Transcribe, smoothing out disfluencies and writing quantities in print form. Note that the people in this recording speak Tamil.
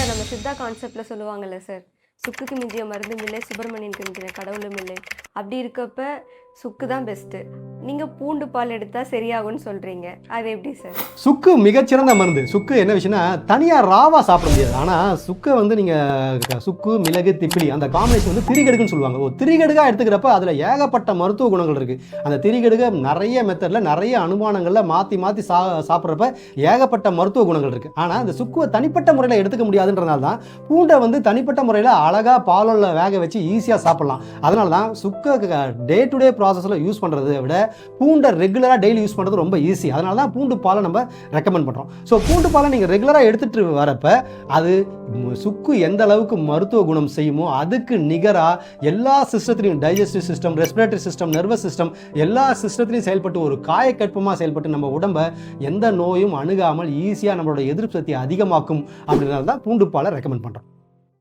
சார் நம்ம சித்தா கான்செப்டில் சொல்லுவாங்கல்ல சார், சுக்குக்கு மிஞ்சிய மருந்தும் இல்லை, சுப்பிரமணியனுக்கு மிஞ்சின கடவுளும் இல்லை. அப்படி இருக்கப்ப சுக்கு தான் பெஸ்ட்டு. நீங்கள் பூண்டு பால் எடுத்தால் சரியாகும்னு சொல்கிறீங்க, அது எப்படி சார்? சுக்கு மிகச்சிறந்த மருந்து. சுக்கு என்ன விஷயம்னா தனியாக ராவாக சாப்பிட முடியாது. ஆனால் சுக்கை வந்து நீங்கள் சுக்கு மிளகு திப்பிலி அந்த காம்பினேஷன் வந்து திரிகடுக்குன்னு சொல்லுவாங்க. திரிகடுக்காக எடுத்துக்கிறப்ப அதில் ஏகப்பட்ட மருத்துவ குணங்கள் இருக்குது. அந்த திரிகடுகை நிறைய மெத்தடில் நிறைய அனுமானங்களில் மாற்றி மாற்றி சாப்பிட்றப்ப ஏகப்பட்ட மருத்துவ குணங்கள் இருக்குது. ஆனால் அந்த சுக்குவை தனிப்பட்ட முறையில் எடுத்துக்க முடியாதுன்றனால தான் பூண்டை வந்து தனிப்பட்ட முறையில் அழகாக பாலில் வேக வச்சு ஈஸியாக சாப்பிட்லாம். அதனால தான் சுக்கை டே டு டே ப்ராசஸில் யூஸ் பண்ணுறதை விட பூண்டை ரெகுலராக டெய்லி யூஸ் பண்ணுறது ரொம்ப ஈஸி. அதனால தான் பூண்டு பாலை நம்ம ரெக்கமெண்ட் பண்ணுறோம். ஸோ பூண்டு பாலை நீங்கள் ரெகுலராக எடுத்துகிட்டு வரப்போ அது சுக்கு எந்த அளவுக்கு மருத்துவ குணம் செய்யுமோ அதுக்கு நிகராக எல்லா சிஸ்டத்துலையும் digestive system, respiratory system, nervous system எல்லா சிஸ்டத்துலையும் செயல்பட்டு ஒரு காயக்கற்பமாக செயல்பட்டு நம்ம உடம்பை எந்த நோயும் அணுகாமல் ஈஸியாக நம்மளோட எதிர்ப்பு சக்தியை அதிகமாக்கும். அப்படின்றத தான் பூண்டு பாலை ரெக்கமெண்ட் பண்ணுறோம்.